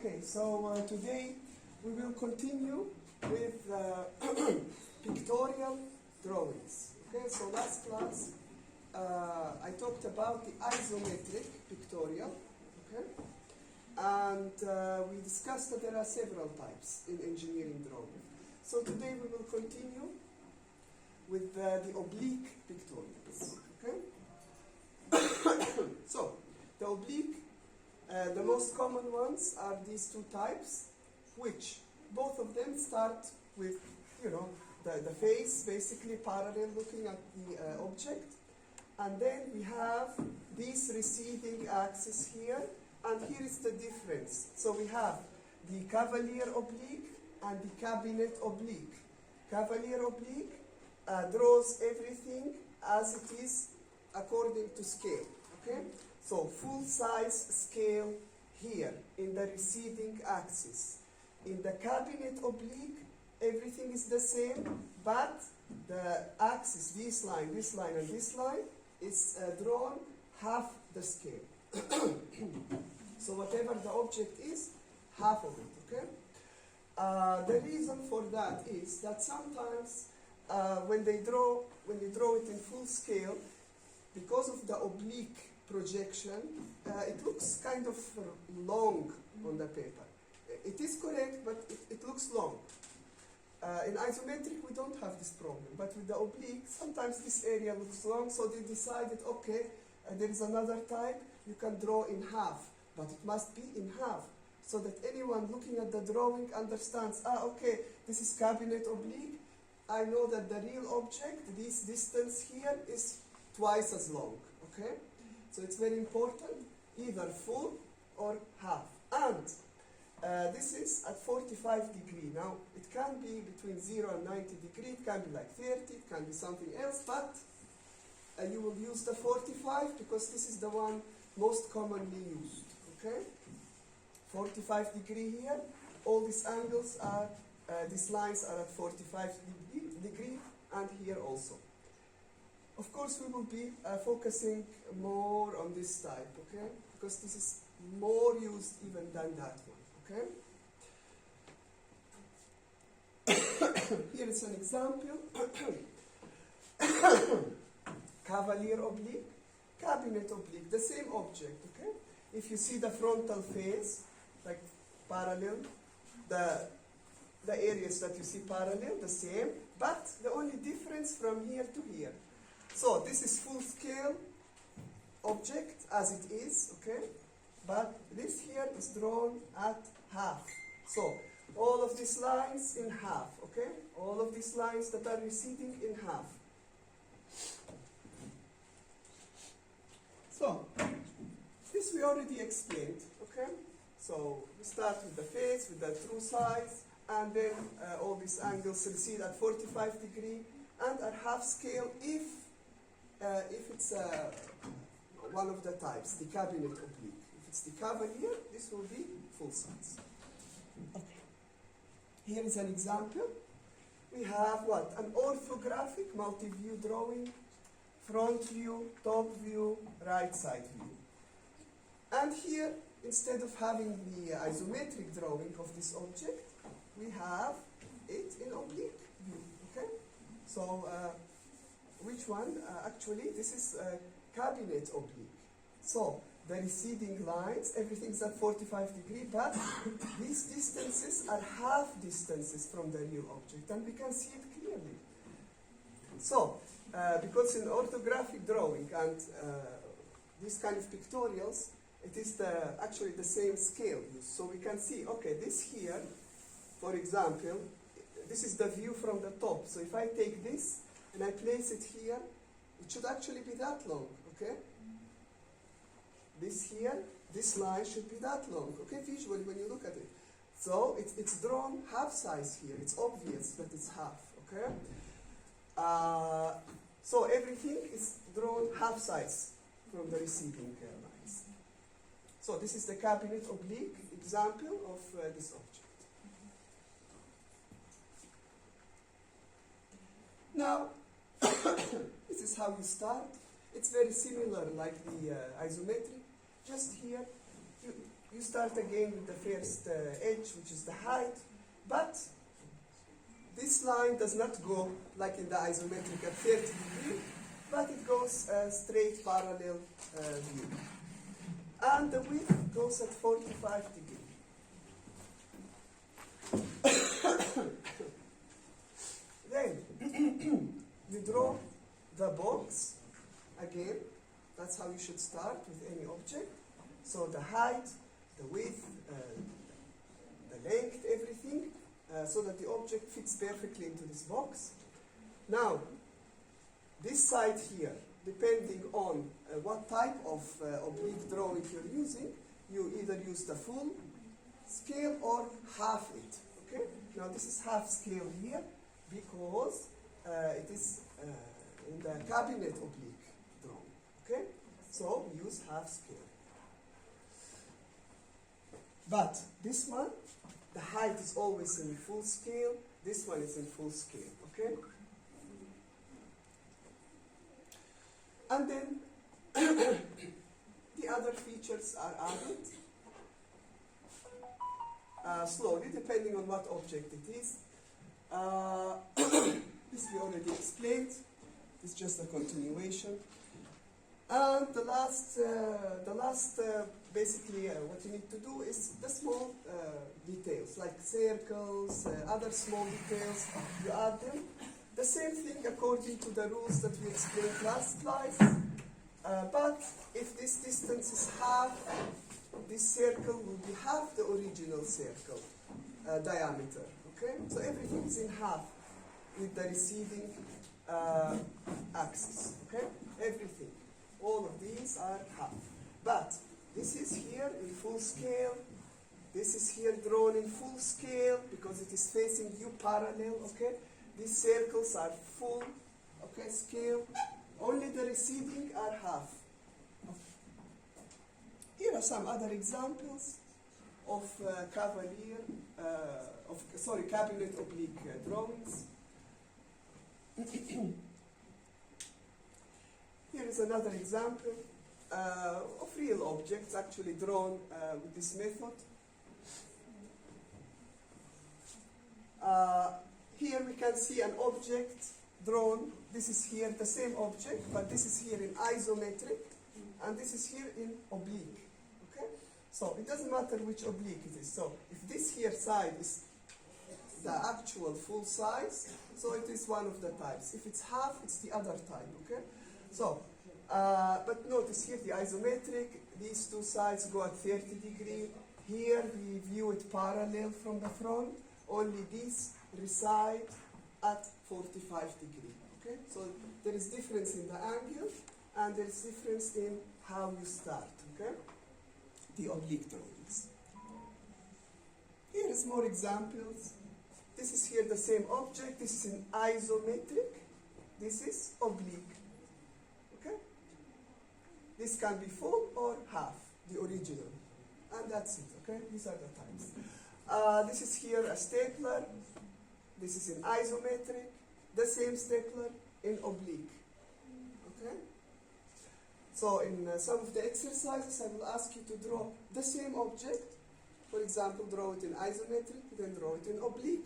Okay, so today we will continue with pictorial drawings. Okay, so last class I talked about the isometric pictorial, okay, and we discussed that there are several types in engineering drawing. So today we will continue with the oblique pictorials. Okay, so the oblique. The most common ones are these two types, which both of them start with, the face basically parallel looking at the object. And then we have this receding axis here, and here is the difference. So we have the cavalier oblique and the cabinet oblique. Cavalier oblique draws everything as it is according to scale, okay? So full size scale here in the receding axis. In the cabinet oblique, everything is the same, but the axis, this line, and this line, is drawn half the scale. So whatever the object is, half of it, okay? The reason for that is that sometimes when they draw it in full scale, because of the oblique projection, it looks kind of long on the paper. It is correct, but it looks long. In isometric, we don't have this problem, but with the oblique, sometimes this area looks long, so they decided, okay, there is another type, you can draw in half, but it must be in half, so that anyone looking at the drawing understands, okay, this is cabinet oblique, I know that the real object, this distance here, is twice as long, okay? So it's very important, either full or half. And this is at 45 degrees. Now, it can be between 0 and 90 degrees, it can be like 30, it can be something else, but you will use the 45 because this is the one most commonly used, okay? 45 degree here, all these angles are, these lines are at 45 degree, and here also. Of course, we will be focusing more on this type, okay? Because this is more used even than that one, okay? Here is an example. Cavalier oblique, cabinet oblique, the same object, okay? If you see the frontal face, like parallel, the areas that you see parallel, the same, but the only difference from here to here. So this is full scale object as it is, okay? But this here is drawn at half. So all of these lines in half, okay? All of these lines that are receding in half. So this we already explained, okay? So we start with the face, with the true size, and then all these angles recede at 45 degrees and at half scale if it's one of the types, the cabinet oblique. If it's the cavalier, this will be full size. Okay. Here is an example. We have what? An orthographic multi-view drawing, front view, top view, right side view. And here, instead of having the isometric drawing of this object, we have it in oblique view. Okay? So, which one? Actually, this is cabinet oblique. So, the receding lines, everything's at 45 degrees, but these distances are half distances from the real object, and we can see it clearly. So, because in orthographic drawing and this kind of pictorials, it is actually the same scale used. So we can see, okay, this here, for example, this is the view from the top. So if I take this, and I place it here, it should actually be that long, okay? This here, this line should be that long, okay, visually when you look at it. So it's drawn half size here. It's obvious that it's half, okay? So everything is drawn half size from the receding lines. So this is the cabinet oblique example of this object. Now, this is how you start. It's very similar like the isometric. Just here, you start again with the first edge, which is the height, but this line does not go like in the isometric at 30 degrees, but it goes straight parallel view. And the width goes at 45 degrees. Then you draw the box again. That's how you should start with any object. So the height, the width, the length, everything, so that the object fits perfectly into this box. Now, this side here, depending on what type of oblique drawing you're using, you either use the full scale or half it. Okay? Now this is half scale here because it is in the cabinet oblique drawing. Okay? So we use half scale. But this one, the height is always in full scale. This one is in full scale. Okay? And then the other features are added slowly, depending on what object it is. This we already explained. It's just a continuation. And the last basically what you need to do is the small details, like circles, other small details. You add them. The same thing according to the rules that we explained last slide. But if this distance is half, this circle will be half the original circle diameter. Okay? So everything is in half with the receding axis. Okay? Everything. All of these are half. But this is here in full scale. This is here drawn in full scale because it is facing you parallel. Okay? These circles are full, okay, scale. Only the receding are half. Here are some other examples of cabinet oblique drawings. Here is another example of real objects actually drawn with this method. Here we can see an object drawn. This is here the same object, but this is here in isometric, and this is here in oblique. Okay? So it doesn't matter which oblique it is. So if this here side is the actual full size, so it is one of the types. If it's half, it's the other type. Okay? So, but notice here the isometric, these two sides go at 30 degrees. Here we view it parallel from the front. Only these reside at 45 degrees. Okay? So there is difference in the angle, and there is difference in how you start. Okay? The oblique drawings. Here is more examples. This is here the same object. This is in isometric. This is oblique. Okay? This can be full or half, the original. And that's it. Okay? These are the types. This is here a stapler. This is in isometric. The same stapler in oblique. Okay? So in some of the exercises, I will ask you to draw the same object. For example, draw it in isometric, then draw it in oblique.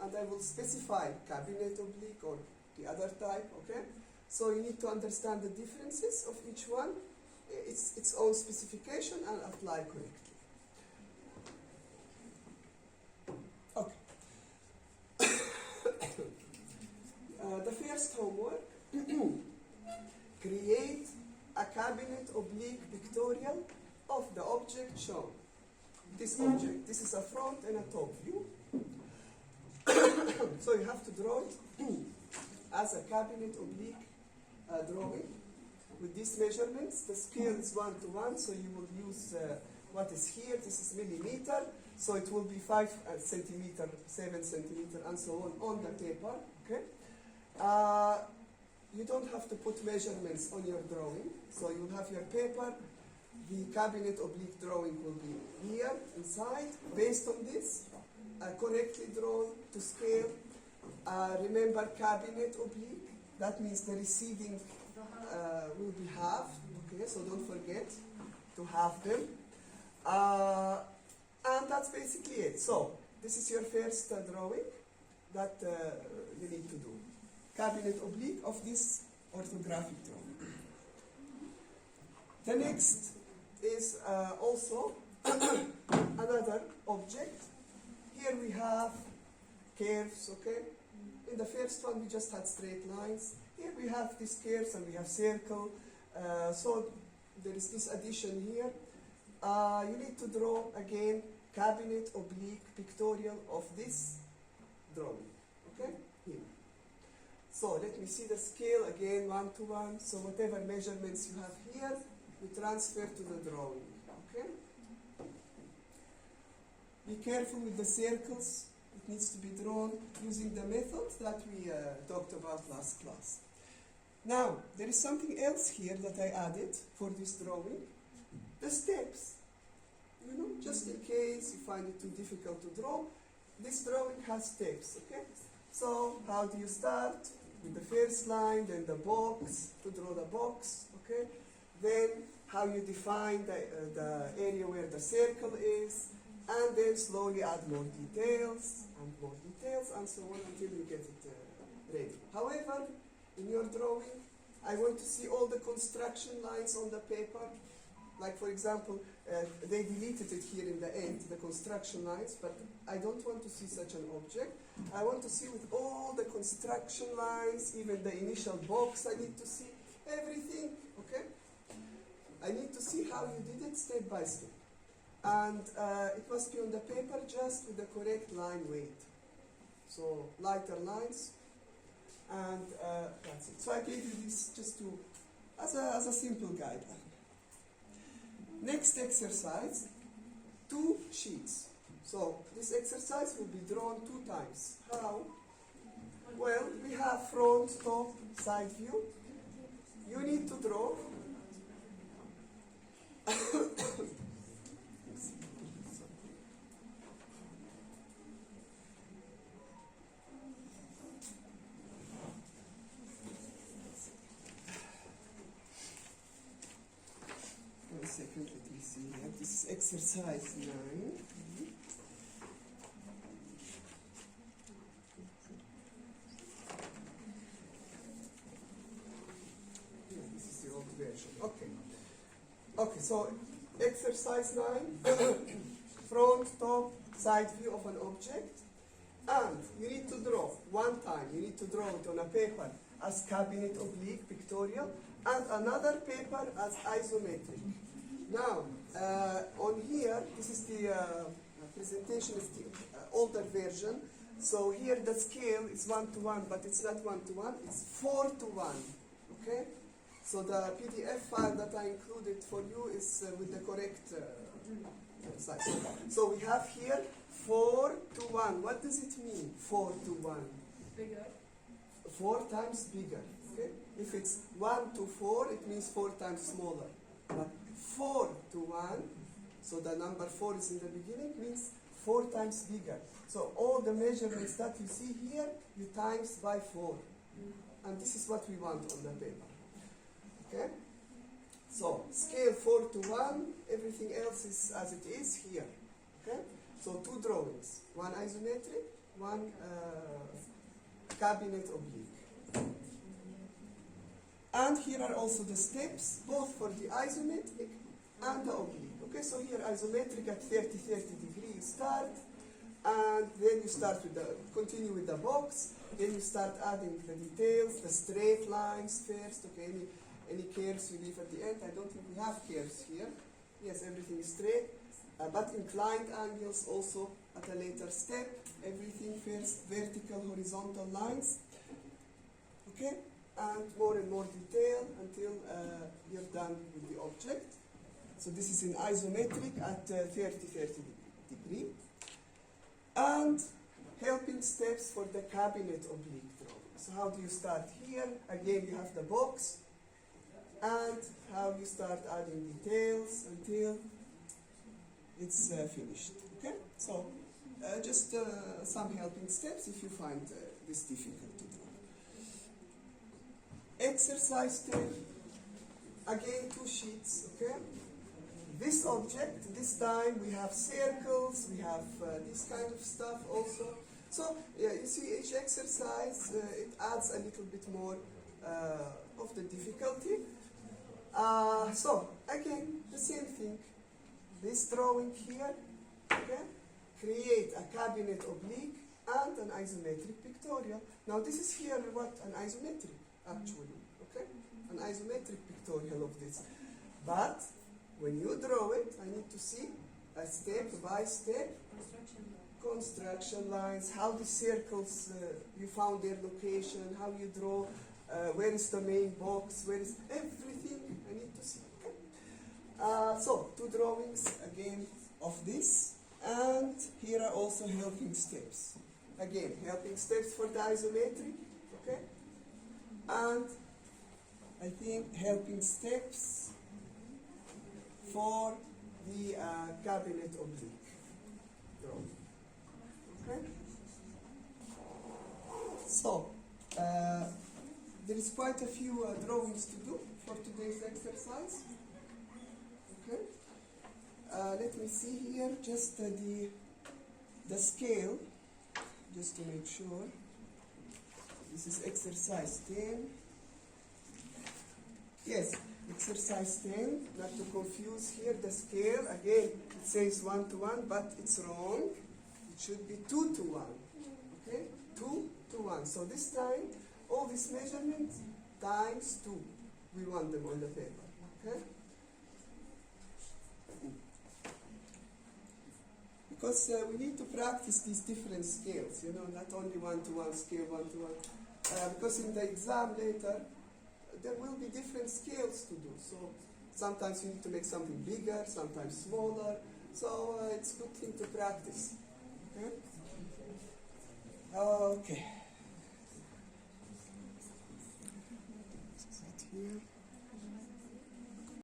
And I will specify cabinet oblique or the other type. Okay? So you need to understand the differences of each one, its own specification, and apply correctly. The first homework, create a cabinet oblique pictorial of the object shown. This object, this is a front and a top view. So you have to draw it as a cabinet oblique drawing with these measurements. The scale is 1:1, so you will use what is here. This is millimeter, so it will be 5 centimeter, 7 centimeter, and so on the paper. Okay. You don't have to put measurements on your drawing, so you will have your paper. The cabinet oblique drawing will be here inside. Based on this, correctly drawn to scale. Remember cabinet oblique. That means the receding will be halved. Okay, so don't forget to halve them. And that's basically it. So this is your first drawing that you need to do. Cabinet oblique of this orthographic drawing. The next is also another object. Here we have curves, okay? In the first one we just had straight lines. Here we have these curves and we have circle. So there is this addition here. You need to draw again cabinet oblique pictorial of this drawing, okay? Here. So let me see the scale again, 1:1. So whatever measurements you have here, you transfer to the drawing, okay? Be careful with the circles. It needs to be drawn using the method that we talked about last class. Now, there is something else here that I added for this drawing. The steps. You know, just in case you find it too difficult to draw, this drawing has steps, okay? So, how do you start? With the first line, then the box, to draw the box, okay? Then, how you define the area where the circle is, and then slowly add more details, and so on until you get it ready. However, in your drawing, I want to see all the construction lines on the paper. Like, for example, they deleted it here in the end, the construction lines, but I don't want to see such an object. I want to see with all the construction lines, even the initial box, I need to see everything, okay? I need to see how you did it step by step. And it must be on the paper just with the correct line weight. So lighter lines, and that's it. So I gave you this just to, as a simple guideline. Next exercise, 2 sheets. So this exercise will be drawn 2 times. How? Well, we have front, top, side view. You need to draw second, let me see here. This is exercise 9. Yeah, this is the old version. Okay. Okay, so exercise 9, front, top, side view of an object. And you need to draw 1 time. You need to draw it on a paper as cabinet oblique pictorial and another paper as isometric. Now, on here, this is the presentation is the older version. So here the scale is 1:1, but it's not 1:1, it's 4:1, okay? So the PDF file that I included for you is with the correct size. So we have here 4:1. What does it mean, 4:1? Bigger. 4 times bigger, okay? If it's 1:4, it means 4 times smaller. But 4:1, so the number 4 is in the beginning, means 4 times bigger. So all the measurements that you see here, you times by 4. And this is what we want on the paper. Okay? So scale 4:1, everything else is as it is here. Okay? So 2 drawings, 1 isometric, 1 cabinet oblique. And here are also the steps, both for the isometric and the oblique. Okay, so here isometric at 30 degrees you start, and then you start with continue with the box, then you start adding the details, the straight lines first, okay, any curves you leave at the end. I don't think we have curves here. Yes, everything is straight, but inclined angles also at a later step. Everything first, vertical, horizontal lines. Okay? And more detail until you're done with the object. So this is in isometric at 30 degree. And helping steps for the cabinet oblique drawing. So how do you start here? Again, you have the box. And how you start adding details until it's finished. Okay? So just some helping steps if you find this difficult to draw. Exercise 10, again 2 sheets, okay? This this object, this time we have circles, we have this kind of stuff also. So you see each exercise, it adds a little bit more of the difficulty. So again, the same thing. This drawing here, okay? Create a cabinet oblique and an isometric pictorial. Now this is here what? An isometric actually, okay? An isometric pictorial of this. But when you draw it, I need to see a step by step construction lines, how the circles, you found their location, how you draw, where is the main box, where is everything I need to see. Okay? So, two drawings again of this, and here are also helping steps. Again, helping steps for the isometric, okay? And I think helping steps for the cabinet oblique drawing. Okay? So, there is quite a few drawings to do for today's exercise. Okay? Let me see here just the scale, just to make sure. This is exercise 10. Yes, exercise 10, not to confuse here the scale. Again, it says 1 to 1, but it's wrong. It should be 2 to 1. Okay? 2 to 1. So this time, all these measurements times 2. We want them on the paper. Okay? Because we need to practice these different scales, you know, not only 1 to 1 scale, 1 to 1. Because in the exam later, there will be different scales to do. So sometimes you need to make something bigger, sometimes smaller. So it's a good thing to practice. Okay? Okay. Is that here?